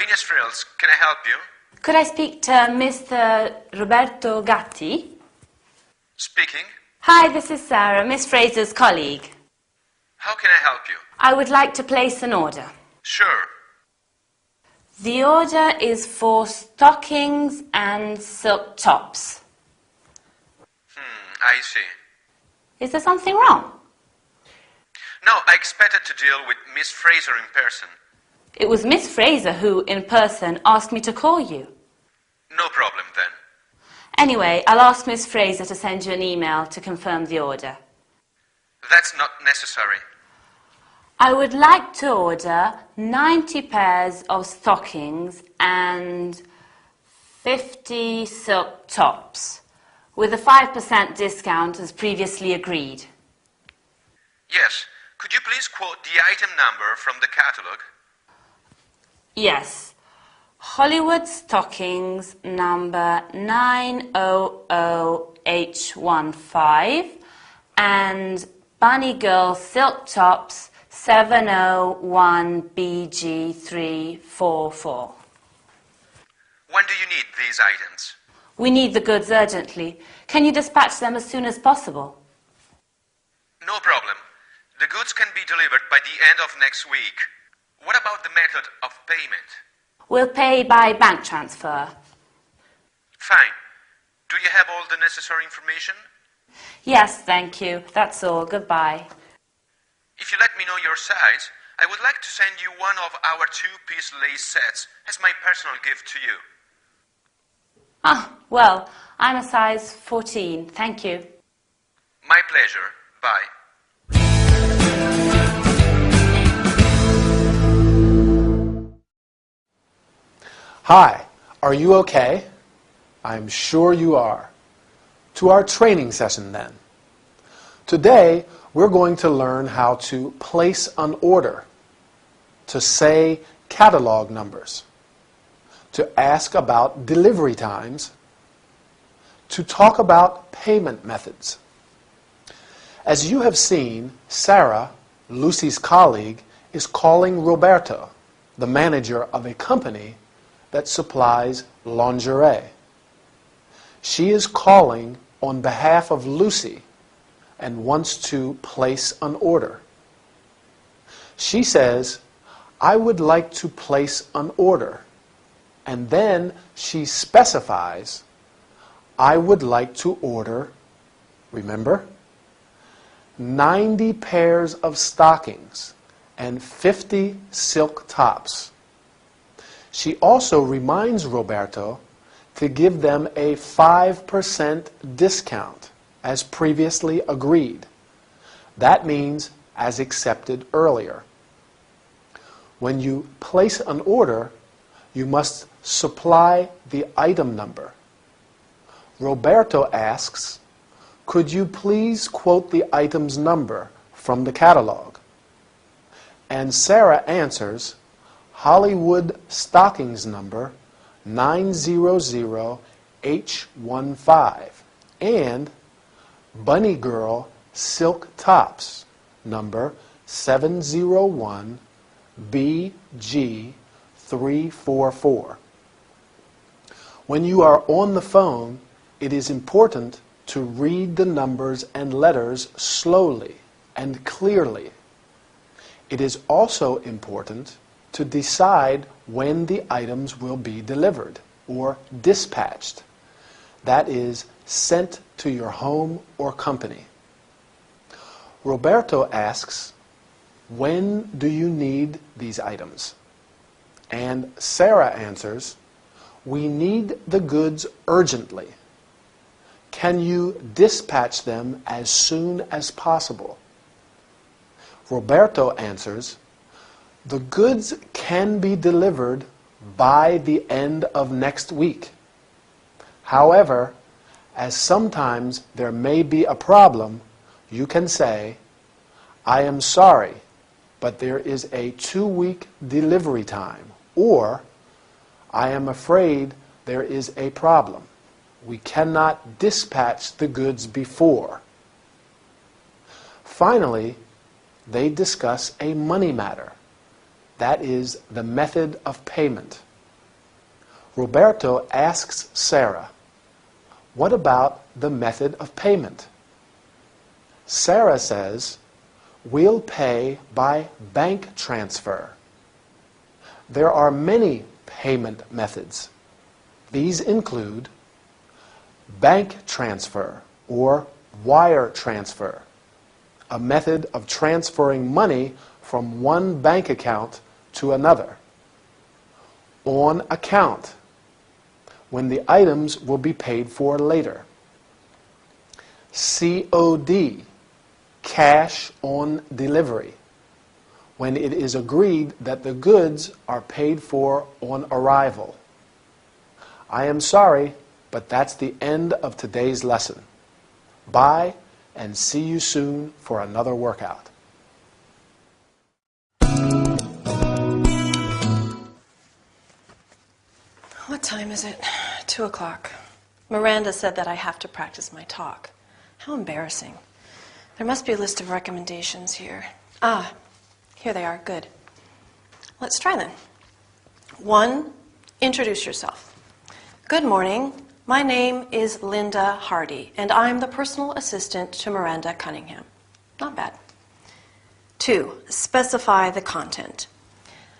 Vinas Frills, can I help you? Could I speak to Mr. Roberto Gatti? Speaking. Hi, this is Sarah, Miss Fraser's colleague. How can I help you? I would like to place an order. Sure. The order is for stockings and silk tops. I see. Is there something wrong? No, I expected to deal with Miss Fraser in person. It was Miss Fraser who, in person, asked me to call you. No problem then. Anyway, I'll ask Miss Fraser to send you an email to confirm the order. That's not necessary. I would like to order 90 pairs of stockings and 50 silk tops, with a 5% discount as previously agreed. Yes. Could you please quote the item number from the catalog? Yes. Hollywood stockings number 900H15 and Bunny Girl silk tops 701BG344. When do you need these items? We need the goods urgently. Can you dispatch them as soon as possible? No problem. The goods can be delivered by the end of next week. What about the method of payment? We'll pay by bank transfer. Fine. Do you have all the necessary information? Yes, thank you. That's all. Goodbye. If you let me know your size, I would like to send you one of our two-piece lace sets as my personal gift to you. Ah, well, I'm a size 14. Thank you. My pleasure. Bye. Hi, are you okay? I'm sure you are. To our training session then. Today, we're going to learn how to place an order, to say catalog numbers, to ask about delivery times, to talk about payment methods. As you have seen, Sarah, Lucy's colleague, is calling Roberto, the manager of a company that supplies lingerie. She is calling on behalf of Lucy and wants to place an order. She says, I would like to place an order. And then she specifies, I would like to order, remember, 90 pairs of stockings and 50 silk tops. She also reminds Roberto to give them a 5% discount as previously agreed. That means as accepted earlier. When you place an order, you must supply the item number. Roberto asks, could you please quote the item's number from the catalog? And Sarah answers, Hollywood stockings number 900H15 and Bunny Girl silk tops number 701BG344. When you are on the phone, it is important to read the numbers and letters slowly and clearly. It is also important to decide when the items will be delivered or dispatched. That is, sent to your home or company. Roberto asks, when do you need these items? And Sarah answers, we need the goods urgently. Can you dispatch them as soon as possible? Roberto answers, the goods can be delivered by the end of next week. However, as sometimes there may be a problem, you can say, I am sorry, but there is a 2-week delivery time, or I am afraid there is a problem. We cannot dispatch the goods before. Finally, they discuss a money matter. That is the method of payment. Roberto asks Sarah, "What about the method of payment?" Sarah says, "We'll pay by bank transfer." There are many payment methods. These include bank transfer or wire transfer, a method of transferring money from one bank account to another. On account, when the items will be paid for later. COD, cash on delivery, when it is agreed that the goods are paid for on arrival. I am sorry, but that's the end of today's lesson. Bye, and see you soon for another workout. What time is it? 2 o'clock. Miranda said that I have to practice my talk. How embarrassing. There must be a list of recommendations here. Ah, here they are. Good. Let's try them. 1, introduce yourself. Good morning. My name is Linda Hardy, and I'm the personal assistant to Miranda Cunningham. Not bad. 2, specify the content.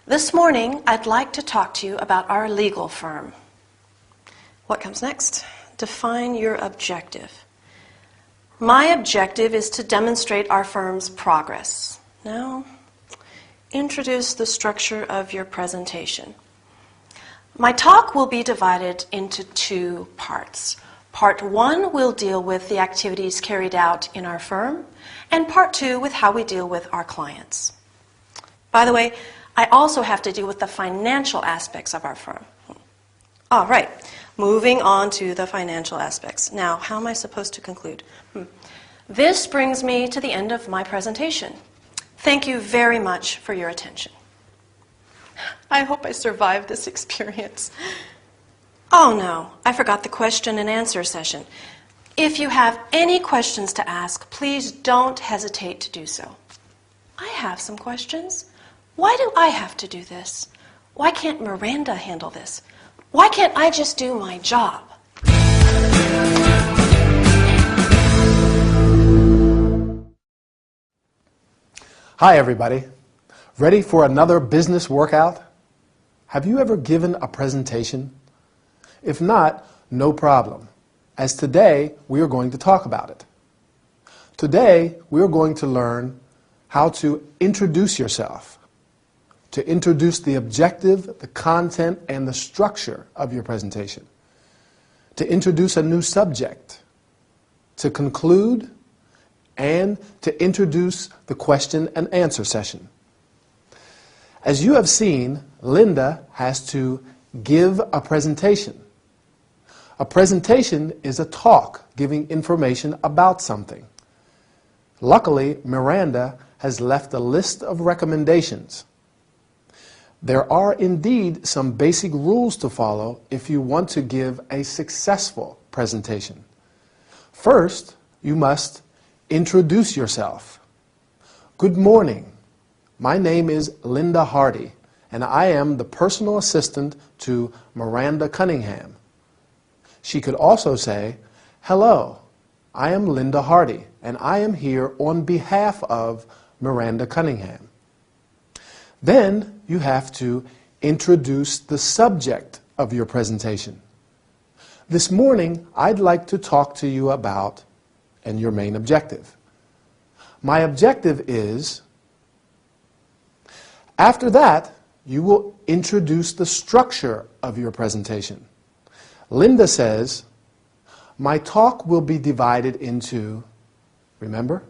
This morning, I'd like to talk to you about our legal firm. What comes next? Define your objective. My objective is to demonstrate our firm's progress. Now, introduce the structure of your presentation. My talk will be divided into 2 parts. Part 1 will deal with the activities carried out in our firm, and Part 2 with how we deal with our clients. By the way, I also have to deal with the financial aspects of our firm. All right, moving on to the financial aspects. Now, how am I supposed to conclude? This brings me to the end of my presentation. Thank you very much for your attention. I hope I survived this experience. Oh no, I forgot the question and answer session. If you have any questions to ask, please don't hesitate to do so. I have some questions. Why do I have to do this? Why can't Miranda handle this? Why can't I just do my job? Hi everybody. Ready for another business workout? Have you ever given a presentation? If not, no problem, as today we are going to talk about it. Today we are going to learn how to introduce yourself, to introduce the objective, the content, and the structure of your presentation, to introduce a new subject, to conclude, and to introduce the question and answer session. As you have seen, Linda has to give a presentation. A presentation is a talk giving information about something. Luckily, Miranda has left a list of recommendations. There are indeed some basic rules to follow if you want to give a successful presentation. First, you must introduce yourself. Good morning. My name is Linda Hardy, and I am the personal assistant to Miranda Cunningham. She could also say, "Hello, I am Linda Hardy, and I am here on behalf of Miranda Cunningham." Then you have to introduce the subject of your presentation. This morning, I'd like to talk to you about, and your main objective. My objective is. After that, you will introduce the structure of your presentation. Linda says, my talk will be divided into, remember,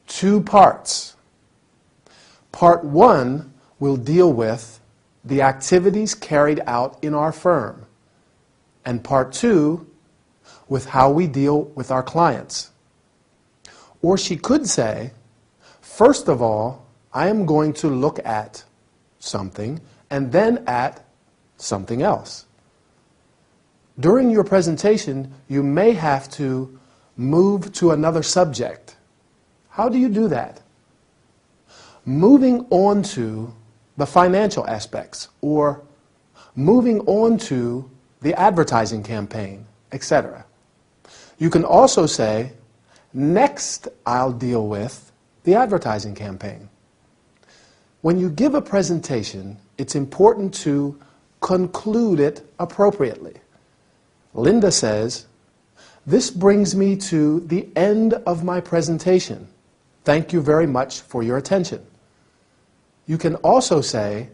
2 parts. Part 1 will deal with the activities carried out in our firm, and Part 2 with how we deal with our clients. Or she could say, first of all, I am going to look at something and then at something else. During your presentation, you may have to move to another subject. How do you do that? Moving on to the financial aspects or moving on to the advertising campaign, etc. You can also say, next I'll deal with the advertising campaign. When you give a presentation, it's important to conclude it appropriately. Linda says, "This brings me to the end of my presentation. Thank you very much for your attention." You can also say,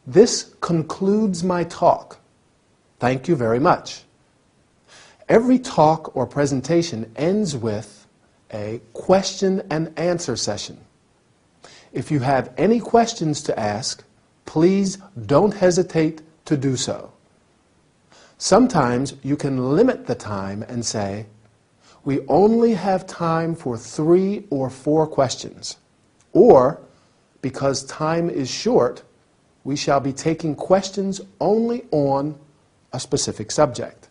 "This concludes my talk. Thank you very much." Every talk or presentation ends with a question and answer session. If you have any questions to ask, please don't hesitate to do so. Sometimes you can limit the time and say, "We only have time for 3 or 4 questions," or, "Because time is short, we shall be taking questions only on a specific subject.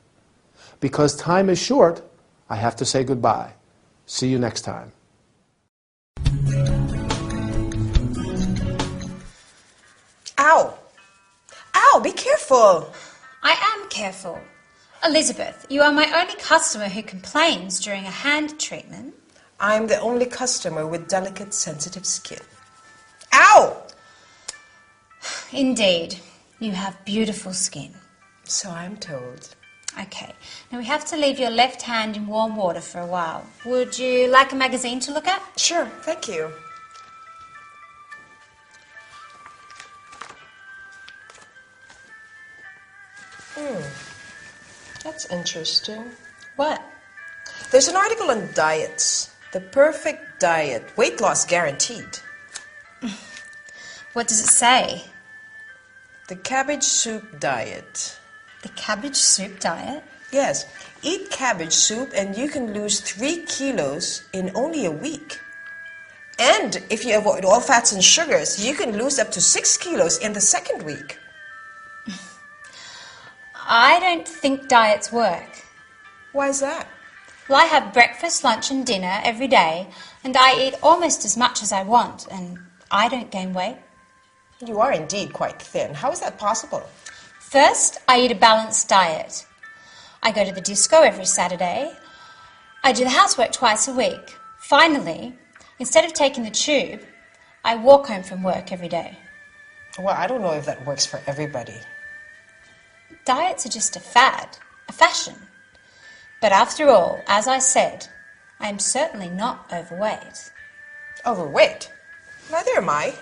Because time is short, I have to say goodbye. See you next time." Ow! Ow, be careful! I am careful. Elizabeth, you are my only customer who complains during a hand treatment. I'm the only customer with delicate, sensitive skin. Ow! Indeed, you have beautiful skin. So I'm told. Okay, now we have to leave your left hand in warm water for a while. Would you like a magazine to look at? Sure, thank you. That's interesting. What? There's an article on diets. The perfect diet. Weight loss guaranteed. What does it say? The cabbage soup diet. The cabbage soup diet? Yes. Eat cabbage soup and you can lose 3 kilos in only a week. And if you avoid all fats and sugars, you can lose up to 6 kilos in the second week. I don't think diets work. Why is that? Well, I have breakfast, lunch and dinner every day, and I eat almost as much as I want, and I don't gain weight. You are indeed quite thin. How is that possible? First, I eat a balanced diet. I go to the disco every Saturday. I do the housework twice a week. Finally, instead of taking the tube, I walk home from work every day. Well, I don't know if that works for everybody. Diets are just a fad, a fashion. But after all, as I said, I am certainly not overweight. Overweight? Neither am I.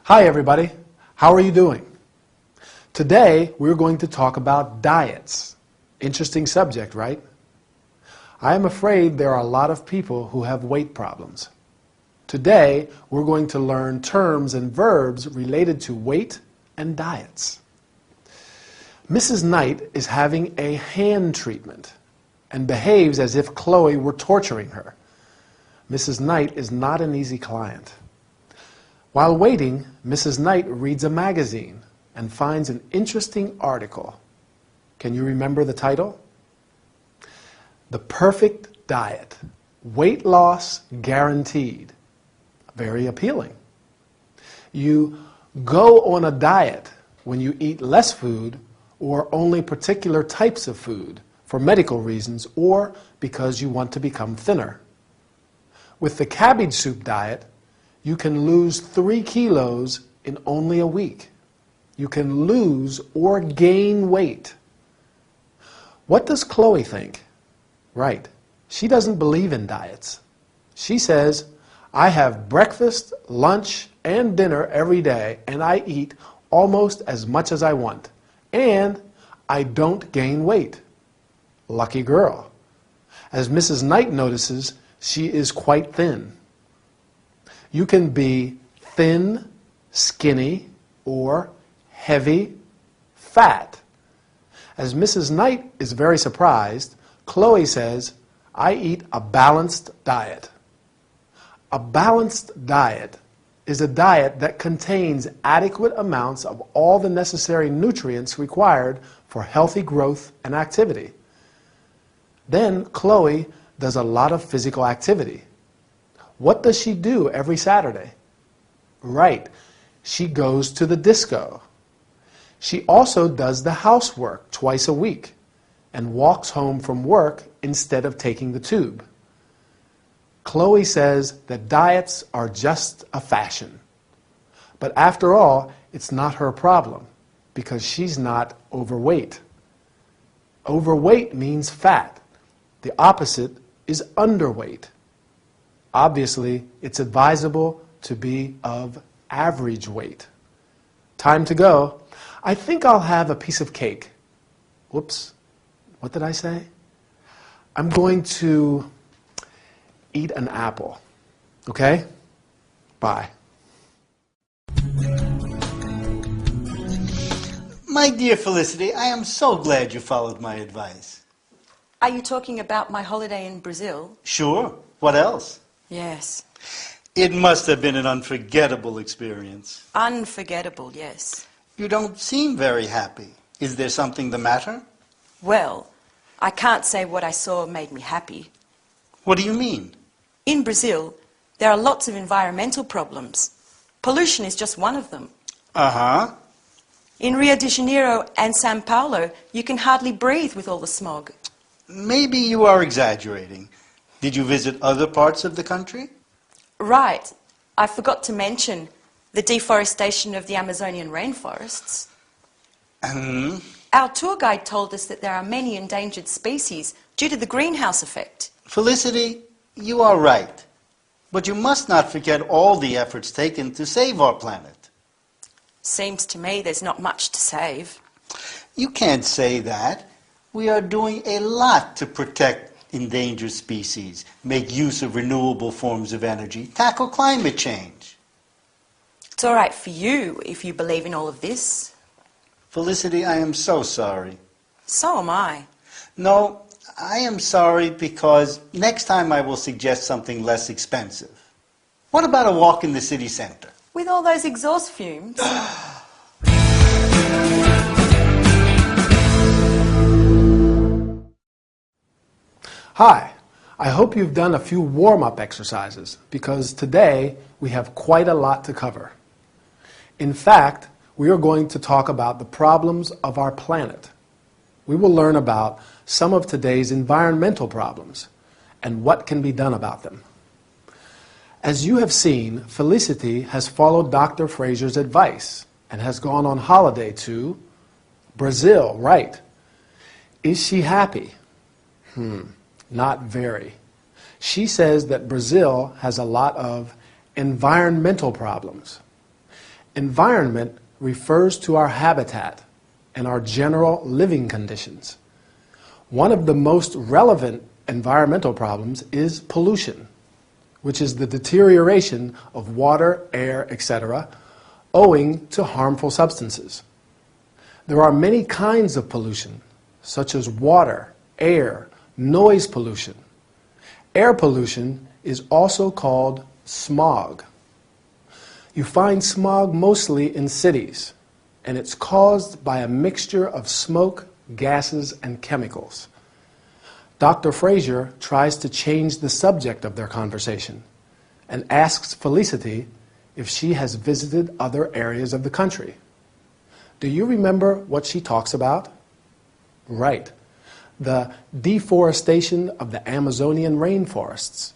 Hi everybody, how are you doing? Today we're going to talk about diets. Interesting subject, right? I am afraid there are a lot of people who have weight problems. Today we're going to learn terms and verbs related to weight and diets. Mrs. Knight is having a hand treatment and behaves as if Chloe were torturing her. Mrs. Knight is not an easy client. While waiting, Mrs. Knight reads a magazine and finds an interesting article. Can you remember the title? The Perfect Diet. Weight loss guaranteed. Very appealing. You go on a diet when you eat less food or only particular types of food for medical reasons or because you want to become thinner. With the cabbage soup diet, you can lose 3 kilos in only a week. You can lose or gain weight. What does Chloe think? Right, she doesn't believe in diets. She says, "I have breakfast, lunch, and dinner every day, and I eat almost as much as I want. And I don't gain weight." Lucky girl. As Mrs. Knight notices, she is quite thin. You can be thin, skinny, or heavy, fat. As Mrs. Knight is very surprised, Chloe says, "I eat a balanced diet." A balanced diet is a diet that contains adequate amounts of all the necessary nutrients required for healthy growth and activity. Then Chloe does a lot of physical activity. What does she do every Saturday? Right, she goes to the disco. She also does the housework twice a week and walks home from work instead of taking the tube. Chloe says that diets are just a fashion. But after all, it's not her problem because she's not overweight. Overweight means fat. The opposite is underweight. Obviously, it's advisable to be of average weight. Time to go. I think I'll have a piece of cake. Whoops. What did I say? I'm going to eat an apple. Okay? Bye. My dear Felicity, I am so glad you followed my advice. Are you talking about my holiday in Brazil? Sure. What else? Yes. It must have been an unforgettable experience. Unforgettable, yes. You don't seem very happy. Is there something the matter? Well, I can't say what I saw made me happy. What do you mean? In Brazil, there are lots of environmental problems. Pollution is just one of them. Uh-huh. In Rio de Janeiro and Sao Paulo, you can hardly breathe with all the smog. Maybe you are exaggerating. Did you visit other parts of the country? Right. I forgot to mention the deforestation of the Amazonian rainforests. Our tour guide told us that there are many endangered species due to the greenhouse effect. Felicity, you are right. But you must not forget all the efforts taken to save our planet. Seems to me there's not much to save. You can't say that. We are doing a lot to protect endangered species, make use of renewable forms of energy, tackle climate change. It's all right for you if you believe in all of this. Felicity, I am so sorry. So am I. No, I am sorry because next time I will suggest something less expensive. What about a walk in the city center? With all those exhaust fumes. Hi, I hope you've done a few warm-up exercises because today we have quite a lot to cover. In fact, we are going to talk about the problems of our planet. We will learn about some of today's environmental problems and what can be done about them. As you have seen, Felicity has followed Dr. Fraser's advice and has gone on holiday to Brazil, right? Is she happy? Not very. She says that Brazil has a lot of environmental problems. Environment refers to our habitat and our general living conditions. One of the most relevant environmental problems is pollution, which is the deterioration of water, air, etc., owing to harmful substances. There are many kinds of pollution, such as water, air, noise pollution. Air pollution is also called smog. You find smog mostly in cities, and it's caused by a mixture of smoke, gases, and chemicals. Dr. Fraser tries to change the subject of their conversation and asks Felicity if she has visited other areas of the country. Do you remember what she talks about? Right. The deforestation of the Amazonian rainforests.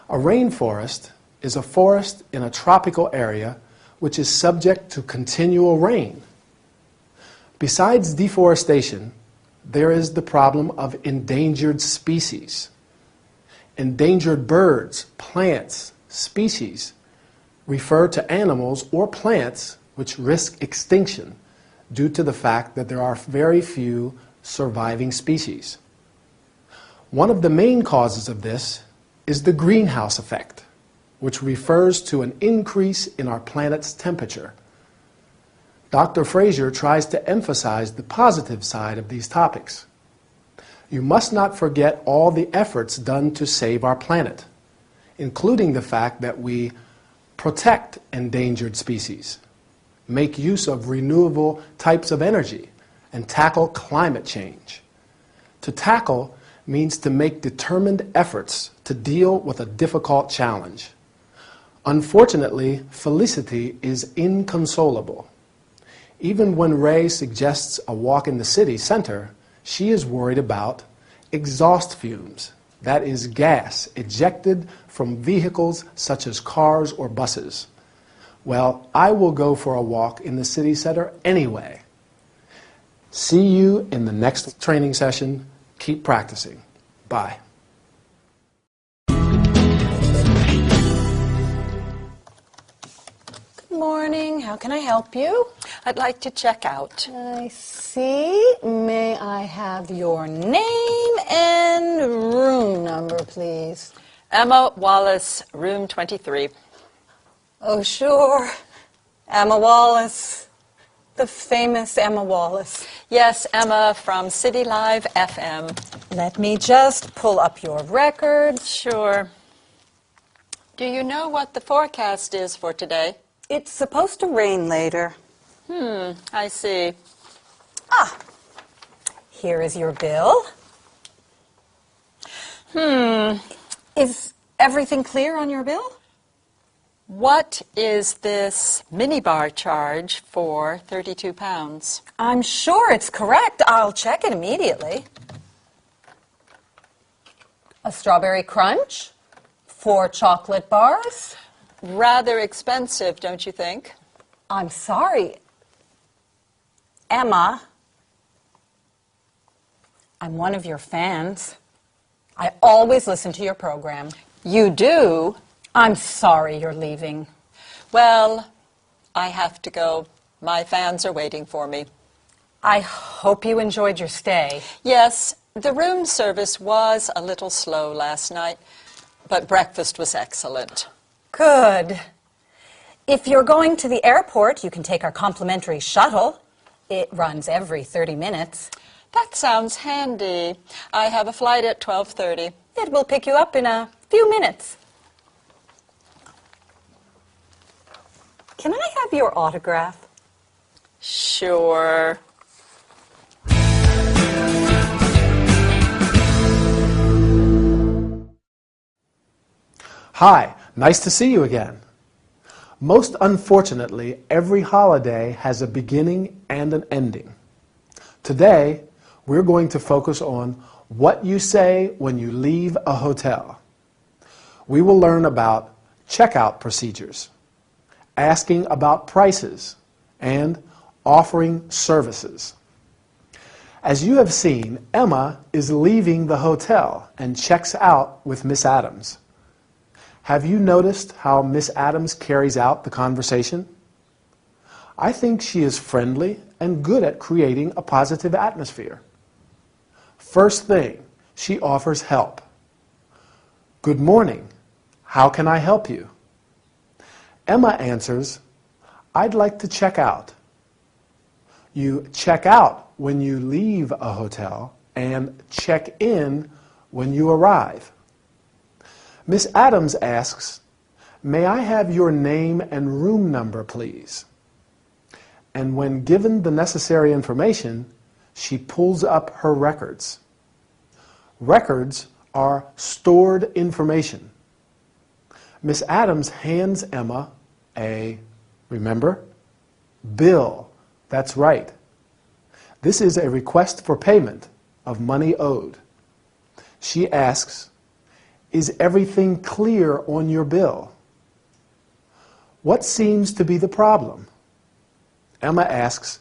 A rainforest is a forest in a tropical area which is subject to continual rain. Besides deforestation, there is the problem of endangered species. Endangered birds, plants, species refer to animals or plants which risk extinction due to the fact that there are very few surviving species. One of the main causes of this is the greenhouse effect, which refers to an increase in our planet's temperature. Dr. Fraser tries to emphasize the positive side of these topics. You must not forget all the efforts done to save our planet, including the fact that we protect endangered species, make use of renewable types of energy, and tackle climate change. To tackle means to make determined efforts to deal with a difficult challenge. Unfortunately, Felicity is inconsolable. Even when Ray suggests a walk in the city center, she is worried about exhaust fumes, that is, gas ejected from vehicles such as cars or buses. Well, I will go for a walk in the city center anyway. See you in the next training session. Keep practicing. Bye. Good morning. How can I help you? I'd like to check out. I see. May I have your name and room number, please? Emma Wallace, room 23. Oh, sure. Emma Wallace. The famous Emma Wallace. Yes, Emma from City Live FM. Let me just pull up your records. Sure. Do you know what the forecast is for today? It's supposed to rain later. I see. Here is your bill. Is everything clear on your bill? What is this minibar charge for £32? I'm sure it's correct. I'll check it immediately. A strawberry crunch? 4 chocolate bars? Rather expensive, don't you think? I'm sorry. Emma, I'm one of your fans. I always listen to your program. You do? I'm sorry you're leaving. Well, I have to go. My fans are waiting for me. I hope you enjoyed your stay. Yes, the room service was a little slow last night, but breakfast was excellent. Good. If you're going to the airport, you can take our complimentary shuttle. It runs every 30 minutes. That sounds handy. I have a flight at 12:30. It will pick you up in a few minutes. Can I have your autograph? Sure. Hi, nice to see you again. Most unfortunately, every holiday has a beginning and an ending. Today, we're going to focus on what you say when you leave a hotel. We will learn about checkout procedures, asking about prices, and offering services. As you have seen, Emma is leaving the hotel and checks out with Miss Adams. Have you noticed how Miss Adams carries out the conversation? I think she is friendly and good at creating a positive atmosphere. First thing, she offers help. Good morning. How can I help you? Emma answers, I'd like to check out. You check out when you leave a hotel and check in when you arrive. Miss Adams asks, may I have your name and room number, please? And when given the necessary information, she pulls up her records. Records are stored information. Miss Adams hands Emma remember? Bill. That's right. This is a request for payment of money owed. She asks, is everything clear on your bill? What seems to be the problem? Emma asks,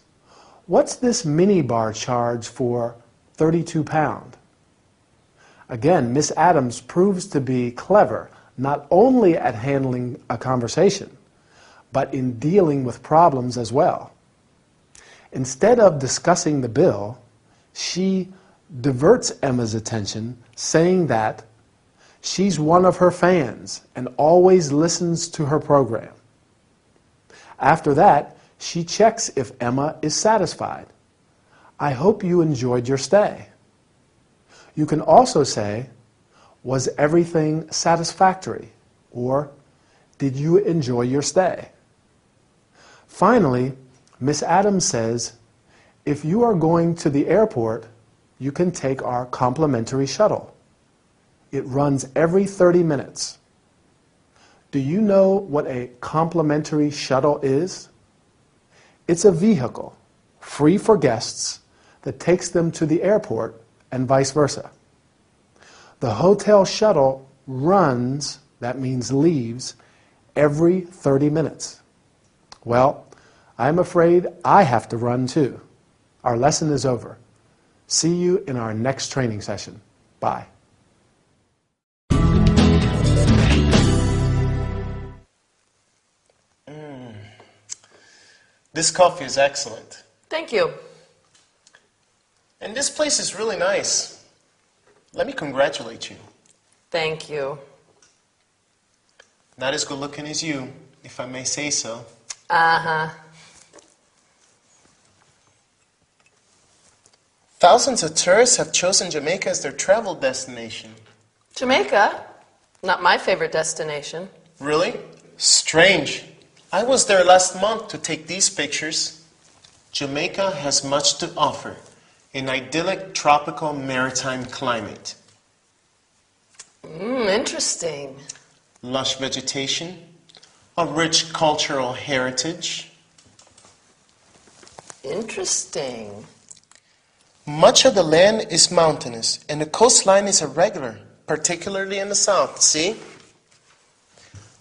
what's this minibar charge for £32? Again, Miss Adams proves to be clever, not only at handling a conversation, but in dealing with problems as well. Instead of discussing the bill, she diverts Emma's attention, saying that she's one of her fans and always listens to her program. After that, she checks if Emma is satisfied. I hope you enjoyed your stay. You can also say, was everything satisfactory? Or, did you enjoy your stay? Finally, Miss Adams says, if you are going to the airport, you can take our complimentary shuttle. It runs every 30 minutes. Do you know what a complimentary shuttle is? It's a vehicle, free for guests, that takes them to the airport and vice versa. The hotel shuttle runs, that means leaves, every 30 minutes. Well, I'm afraid I have to run too. Our lesson is over. See you in our next training session. Bye. This coffee is excellent. Thank you. And this place is really nice. Let me congratulate you. Thank you. Not as good looking as you, if I may say so. Uh-huh. Thousands of tourists have chosen Jamaica as their travel destination. Jamaica? Not my favorite destination. Really? Strange. I was there last month to take these pictures. Jamaica has much to offer. An idyllic tropical maritime climate. Interesting. Lush vegetation, a rich cultural heritage. Interesting. Much of the land is mountainous, and the coastline is irregular, particularly in the south. See?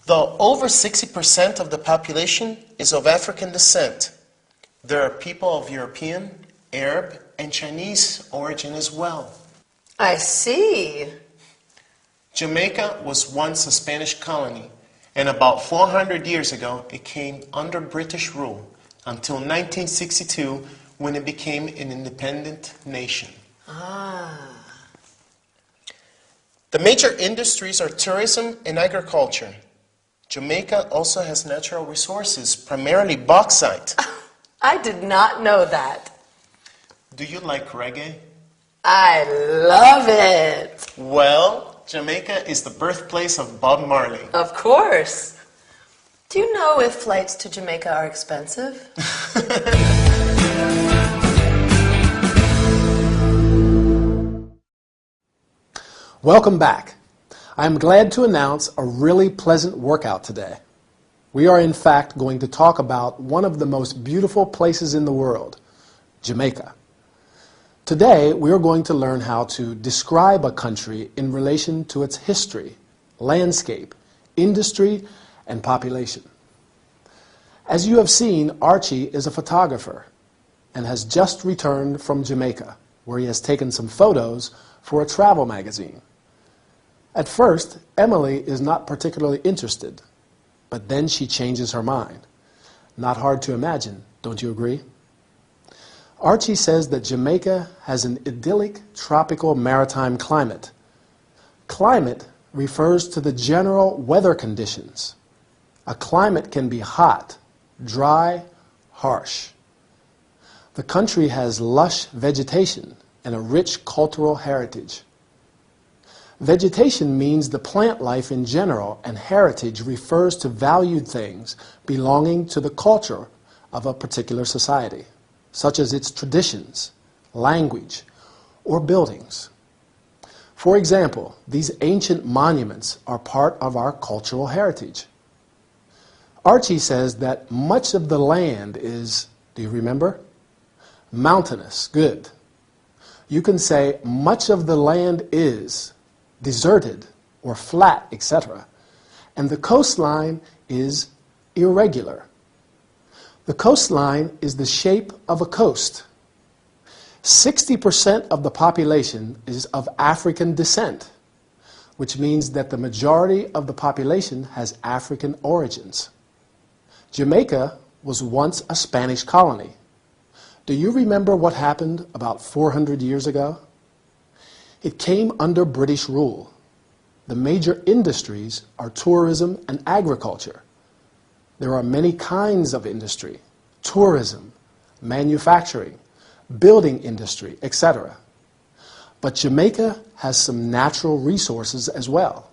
Though over 60% of the population is of African descent, there are people of European, Arab, and Chinese origin as well. I see. Jamaica was once a Spanish colony, and about 400 years ago it came under British rule until 1962 when it became an independent nation. The major industries are tourism and agriculture. Jamaica also has natural resources, primarily bauxite. I did not know that. Do you like reggae? I love it. Well, Jamaica is the birthplace of Bob Marley. Of course. Do you know if flights to Jamaica are expensive? Welcome back. I'm glad to announce a really pleasant workout today. We are in fact going to talk about one of the most beautiful places in the world, Jamaica. Today we are going to learn how to describe a country in relation to its history, landscape, industry, and population. As you have seen, Archie is a photographer and has just returned from Jamaica, where he has taken some photos for a travel magazine. At first, Emily is not particularly interested, but then she changes her mind. Not hard to imagine, don't you agree? Archie says that Jamaica has an idyllic tropical maritime climate. Climate refers to the general weather conditions. A climate can be hot, dry, harsh. The country has lush vegetation and a rich cultural heritage. Vegetation means the plant life in general, and heritage refers to valued things belonging to the culture of a particular society, such as its traditions, language, or buildings. For example, these ancient monuments are part of our cultural heritage. Archie says that much of the land is, do you remember? Mountainous, good. You can say much of the land is deserted or flat, etc. And the coastline is irregular. The coastline is the shape of a coast. 60% of the population is of African descent, which means that the majority of the population has African origins. Jamaica was once a Spanish colony. Do you remember what happened about 400 years ago? It came under British rule. The major industries are tourism and agriculture. There are many kinds of industry: tourism, manufacturing, building industry, etc. But Jamaica has some natural resources as well.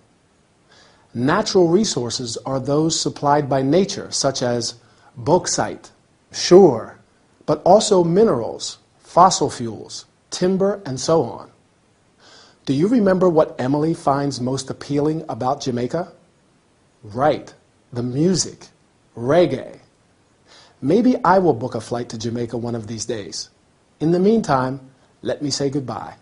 Natural resources are those supplied by nature, such as bauxite, sure, but also minerals, fossil fuels, timber, and so on. Do you remember what Emily finds most appealing about Jamaica? Right, the music, reggae. Maybe I will book a flight to Jamaica one of these days. In the meantime, let me say goodbye.